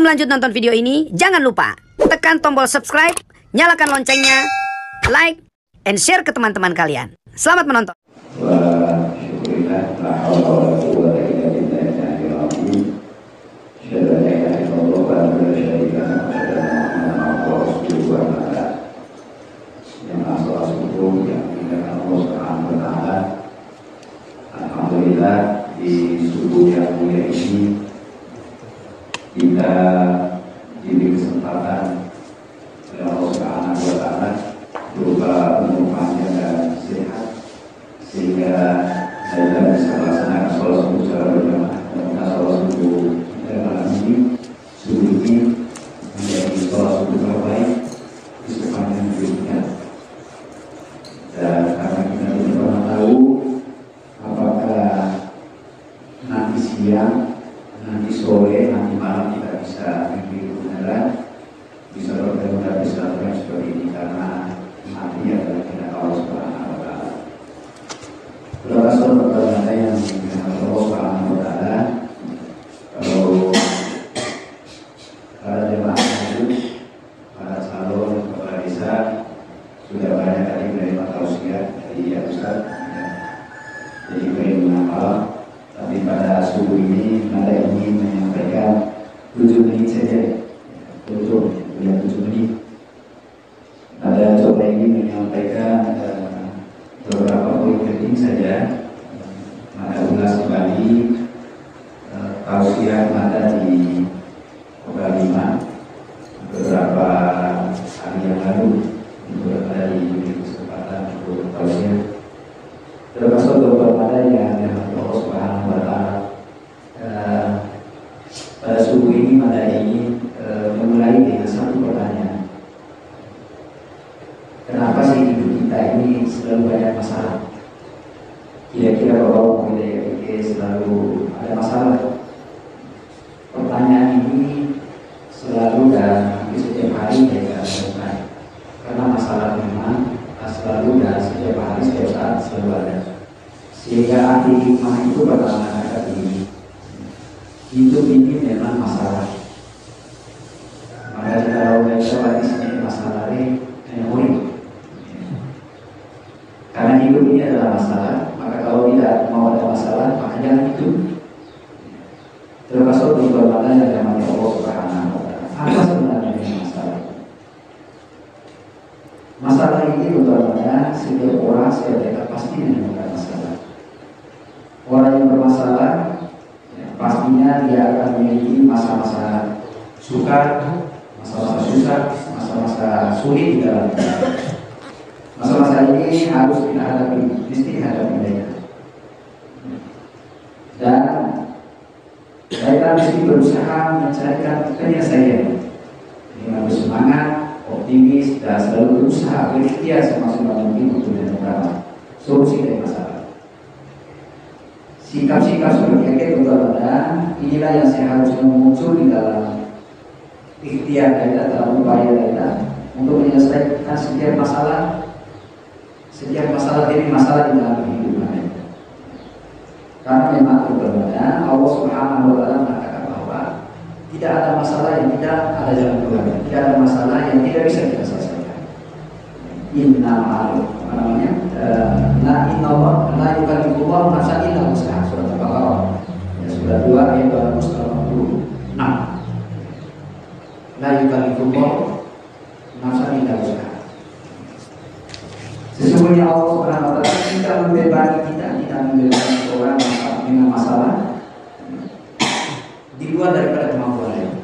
Sebelum lanjut nonton video ini, jangan lupa tekan tombol subscribe, nyalakan loncengnya, like, and share ke teman-teman kalian. Selamat menonton. Alhamdulillah, di subuh yang mulia ini kita diberi kesempatan oleh Allah Subhanahu wa Ta'ala berupa umur panjang dan sehat, sehingga kita bisa melaksanakan sholat subuh secara berjamaah dan sholat subuh malam ini, subuh ini menjadi sholat subuh terbaik di sepanjang hidup kita. Dan karena kita tidak pernah tahu apakah nanti siang, nanti sore, nanti malam kita bisa mimpi kebenaran, bisa bertemu dan bisa terang seperti ini, karena mati adalah kehendak Allah Subhanahu wa Ta'ala. Berapa saudara yang dimuliakan Allah Subhanahu wa Ta'ala, kalau para jemaah itu, para calon kepala desa sudah banyak tadi menerima tausiah dari Ustaz, jadi perlindungan malam. Tapi pada subuh ini ada ingin menyampaikan 7 menit saja, 7 menit. Ada coba ingin menyampaikan beberapa poin penting saja. Maka ulas kembali tausiah ada di Kota 5 beberapa hari yang lalu. Ada di kesempatan untuk tausiah. Termasuk beberapa yang Allah Subhanahu wa Ta'ala. Pada subuh ini pada ini memulai dengan satu pertanyaan. Kenapa sih hidup kita ini selalu banyak masalah? Kira-kira Bapak Muhammad selalu ada masalah? Pertanyaan ini selalu dan hampir setiap hari saya lakukan. Karena masalah memang selalu dan setiap hari, setiap saat selalu ada. Sehingga arti hikmah itu pertama kata ini, hidup ini memang masalah. Maka kalau kita di sini masalah ini memori. Karena hidup ini adalah masalah, maka kalau tidak mau ada masalah, maka jangan hidup. Termasuk beberapa yang namanya Allah Subhanahu wa Ta'ala. Apa sebenarnya ini masalah? Masalah ini beberapa setiap orang, setiap mereka pasti menemukan masalah. Orang yang bermasalah, ya, pastinya dia akan memiliki masa-masa suka, masa-masa susah, masa-masa sulit di dalam hidup. Masa-masa ini harus kita hadapi, mesti dihadapi mereka. Dan kita mesti berusaha mencarikan penyelesaian dengan bersemangat, optimis, dan selalu berusaha berikhtiar semaksimal mungkin untuk menemukan solusi dari masalah. Sikap-sikap seperti itu inilah yang seharusnya muncul di dalam ikhtiar kita, dalam upaya kita untuk menyelesaikan setiap masalah ini masalah di dalam kehidupan kita. Karena memang berbeda, Allah Subhanahu wa Ta'ala mengatakan bahwa tidak ada masalah yang tidak ada jalan keluar, tidak ada masalah yang tidak bisa kita selesaikan. Inna Allah la yukallifullahu nafsan illa wus'aha, surat Al-Baqarah surat 2 ayat 286. La yukallifullahu nafsan illa wus'aha. Sesungguhnya Allah Subhanahu wa Ta'ala tidak membebani kita, tidak membebani orang dengan masalah di luar daripada kemampuannya.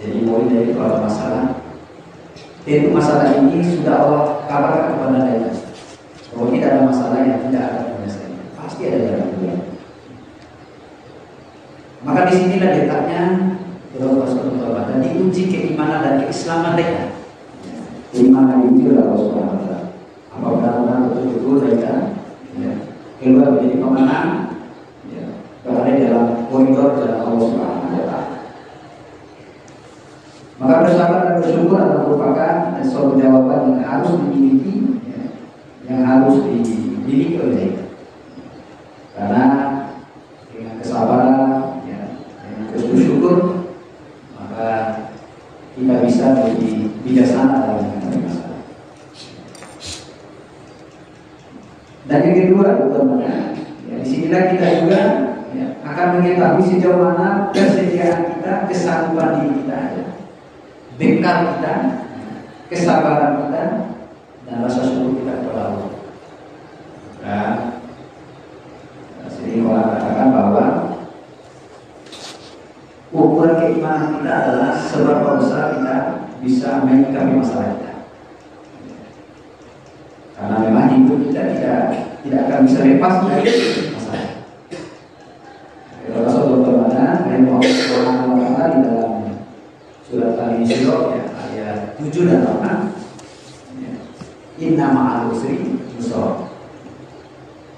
Jadi mulai dari kalau masalah itu masalah ini sudah Allah kabarkan kepada kita. Kalau tidak ada masalah yang tidak ada penyelesaian, pasti ada jalan keluar. Maka di sinilah letaknya dan diuji keimanan dan keislaman mereka. Keimanan itu adalah Allah Subhanahu wa Ta'ala. Apakah benar betul-betul mereka keluar menjadi pemenang, berada dalam koridor dalam Allah Subhanahu wa Ta'ala. Maka bersabar dan bersyukur adalah merupakan suatu jawaban yang harus dimiliki, yang harus dimiliki oleh kita. Karena dengan kesabaran, dengan akan mengetahui sejauh mana kesediaan kita, kesanggupan diri kita, bekal kita, kesabaran kita, dan rasa syukur kita kepada Allah. Nah, sering orang katakan bahwa ukuran keimanan kita adalah seberapa besar kita bisa menyikapi masalah kita. Karena memang hidup kita tidak akan bisa lepas dari masalah. Kalau Rasul berkata, Allah Subhanahu wa Ta'ala di dalam surat Al-Isra ayat 7 dan 8, Inna ma'al usri yusra.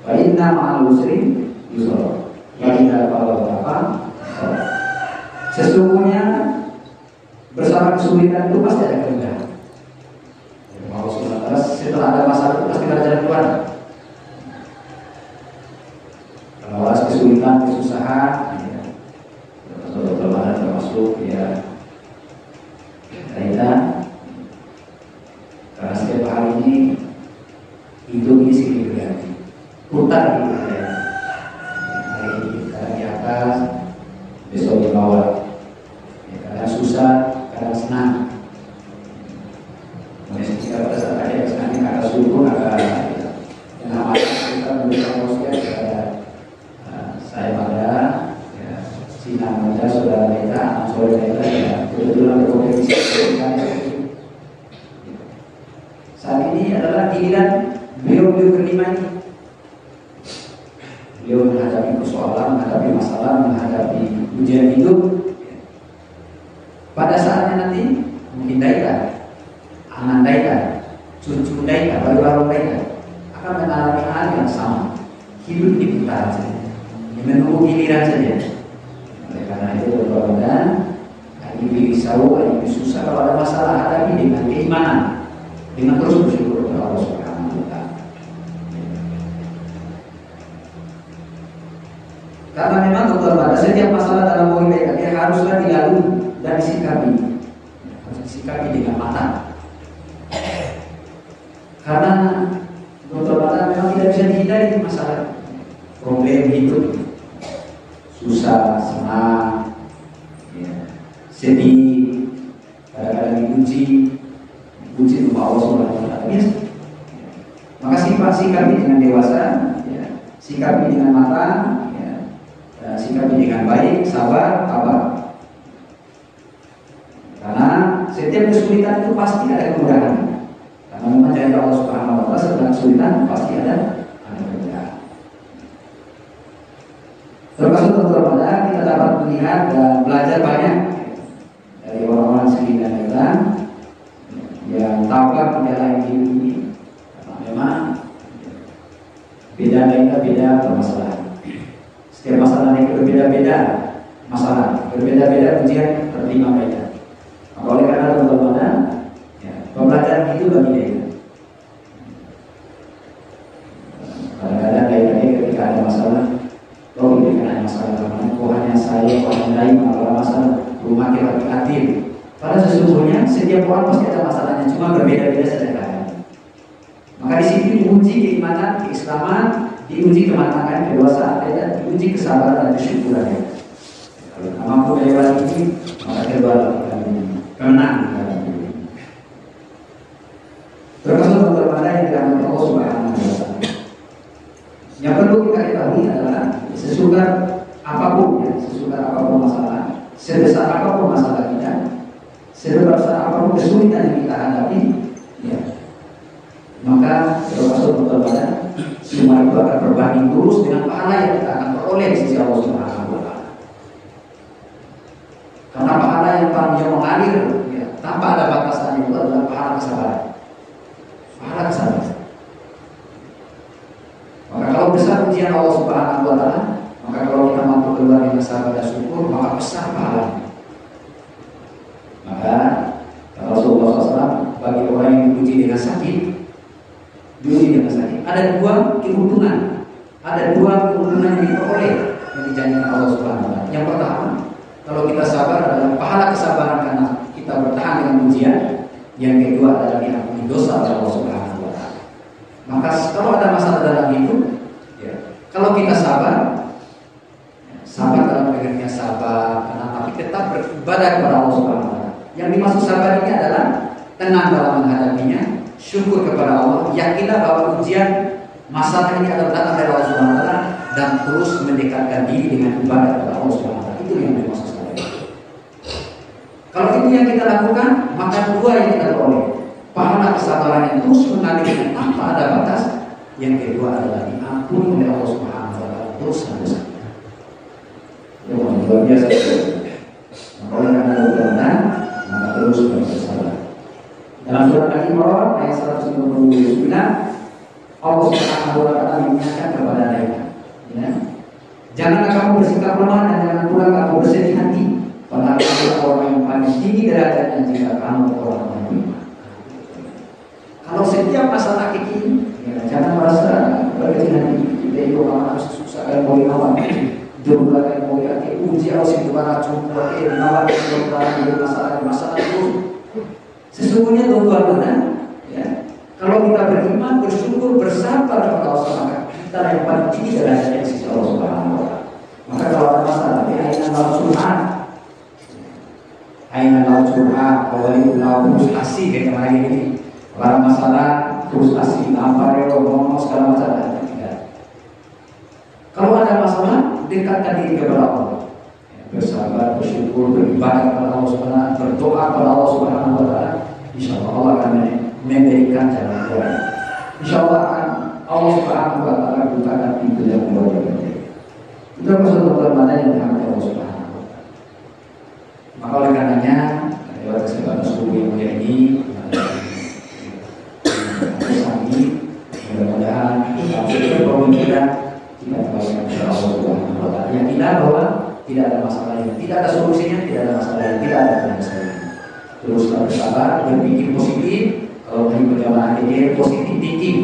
Wa inna ma'al usri yusra. Wa idza faragha sesungguhnya bersama kesulitan itu pasti ada kemudahan. Setelah ada masalah itu pasti ada jalan keluar. Kalau ada kesulitan, kesusahan, ada termasuk kita karena setiap hari ini hidup ini sedikit berganti, putar gitu ya. Hari ini kadang di atas, besok di bawah, kadang susah, kadang senang. Jika pada saat ada kesenangan, ada syukur, ada yang namanya kita memberikan wasiat kepada saya pada Sina Mada, saudara kita, anak saudara kita, kebetulan berkompetisi. Saat ini adalah giliran beliau kelima ini. Beliau menghadapi persoalan, menghadapi masalah, menghadapi ujian hidup. Pada saatnya nanti mungkin Daika, anak Daika, cucu Daika, baru-baru Daika akan mengalami hal yang sama. Hidup di putaran saja, menunggu giliran saja. Oleh karena itu berdoa, ini risau, ini susah. Kalau ada masalah hadapi dengan keimanan, dengan terus bersyukur kepada Allah Subhanahu wa Ta'ala. Karena memang pada setiap masalah dalam politik dia haruslah dilalui dan disikapi, harus disikapi dengan matang. Karena pada memang tidak bisa dihindari masalah problem hidup, susah, senang, sedih, kadang-kadang dipuji untuk Allah Subhanahu wa Ta'ala. Maka sikapi dengan dewasa, sikapi dengan matang, sikapi dengan baik, sabar, tabah. Karena setiap kesulitan itu pasti ada kemudahan. Karena memang janji Allah Subhanahu wa Ta'ala setelah kesulitan pasti ada kemudahan. Termasuk teman-teman kita dapat melihat dan belajar banyak dari orang-orang sekitar kita yang tabah di dalam hidup ini. Karena memang beda permasalahan. Setiap masalah itu berbeda-beda masalah, berbeda-beda ujian terima beda. Maka oleh karena teman-teman, pembelajaran itu bagi dia. Kadang-kadang ketika ada masalah, ketika ada masalah, hanya saya, hanya lain, kalau masalah rumah kita hati. Padahal sesungguhnya setiap orang pasti ada masalahnya, cuma berbeda-beda saja keadaan. Maka di sini diuji keimanan, keislaman, diuji kematangan, kedewasaan, dan diuji kesabaran dan kesyukuran. Kalau mampu melewati ini, maka kedua menang. Termasuk teman-teman yang dirahmati Allah Subhanahu wa Ta'ala. Yang perlu kita ketahui adalah sesukar apapun masalah, sebesar apapun masalah kita, sebesar apapun kesulitan yang kita hadapi, maka termasuk teman-teman semua itu akan berbanding lurus dengan pahala yang kita akan peroleh di sisi Allah Subhanahu wa Ta'ala. Karena pahala yang mengalir tanpa ada batasan itu adalah pahala kesabaran. Pahala kesabaran. Maka kalau besar ujian Allah Subhanahu wa Ta'ala, maka kalau kita mampu keluar dengan sabar dan syukur, maka besar pahalanya. Maka Rasulullah SAW bagi orang yang diuji dengan sakit, ada dua keuntungan yang diperoleh yang dijanjikan Allah Subhanahu wa Ta'ala. Yang pertama, kalau kita sabar adalah pahala kesabaran karena kita bertahan dengan ujian. Yang kedua adalah diampuni dosa oleh Allah Subhanahu wa Ta'ala. Maka kalau ada masalah dalam hidup, kalau kita sabar dengannya sabar, tenang, tapi tetap beribadah kepada Allah Subhanahu wa taala. Yang dimaksud sabar ini adalah tenang dalam menghadapinya, syukur kepada Allah, yakinlah bahwa ujian masalah ini adalah datang dari Allah Subhanahu wa taala, dan terus mendekatkan diri dengan ibadah kepada Allah Subhanahu wa taala. Itu yang dimaksud sabar. Kalau itu yang kita lakukan, maka dua yang kita peroleh, pahala kesabaran yang terus mengalir tanpa ada batas. Yang kedua adalah diampuni oleh Allah Subhanahu wa taala dosa-dosa. Luar biasa. Oleh karena benar, maka terus bersabar. Dalam surat Al-Imran ayat 159, Allah Subhanahu wa taala mengingatkan kepada mereka, ya, janganlah kamu bersikap lemah dan jangan pula kamu bersedih hati. Padahal kamu orang yang paling tinggi derajatnya jika kamu orang yang beriman. Kalau setiap masalah kecil, ya, jangan merasa berkecil hati. Kita itu orang harus susah dan boleh awal. Jumlah mau ya, uji harus itu para cuma nawar masalah itu. Sesungguhnya Tuhan benar, ya. Kalau kita beriman, bersyukur, bersabar kepada Allah, maka kita yang paling tinggi derajatnya di sisi Allah Subhanahu wa taala. Maka kalau ada masalah, ya aina laut surah, kalau itu laut frustasi kayak kemarin ini, barang masalah frustasi, nampar ngomong segala macam. Kalau ada masalah, dekatkan diri kepada Allah, bersabar, bersyukur, beribadah kepada Allah Subhanahu, berdoa kepada Allah Subhanahu wa taala. Insyaallah Allah akan memberikan jalan keluar. Insyaallah akan Allah Subhanahu wa taala bukakan pintu yang luar biasa. Itu maksud mana yang dirahmati Allah Subhanahu wa taala. Maka oleh karenanya, lewat kesempatan subuh yang mulia ini, mudah-mudahan kita berpemikiran kita kembalikan kepada Allah Subhanahu wa taala. Yakinlah bahwa tidak ada masalah yang tidak ada solusinya, tidak ada masalah yang tidak ada penyelesaiannya. Terus bersabar, berpikir positif. Kalau dari perjalanan akhir positif thinking,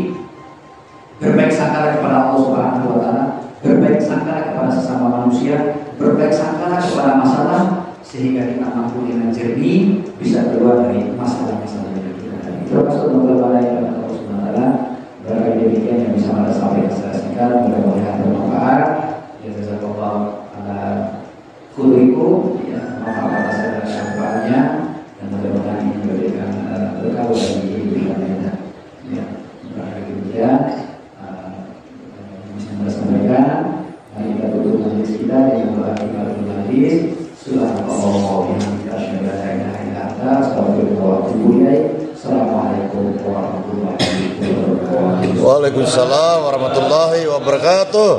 berbaik sangka kepada Allah Subhanahu wa taala, berbaik sangka kepada sesama manusia, berbaik sangka kepada masalah, sehingga kita mampu dengan jernih bisa keluar dari masalah-masalah yang kita hadapi. Termasuk mengelola yang Allah Subhanahu wa taala. Barangkali demikian yang bisa kita sampaikan secara singkat, mudah-mudahan bermanfaat. Jazakallahu ala kullikum, ya, maaf atas segala kesalahannya, dan mudah-mudahan ini memberikan berkah bagi hidup kita. Ya, barangkali demikian bisa kita sampaikan. Mari kita tutup majelis kita dengan doa kifaratul majlis. Subhanallah wa bihamdihi asyhadu an la ilaha illa anta astaghfiruka wa atubu ilaik. Assalamualaikum warahmatullahi wabarakatuh. Waalaikumsalam warahmatullahi wabarakatuh.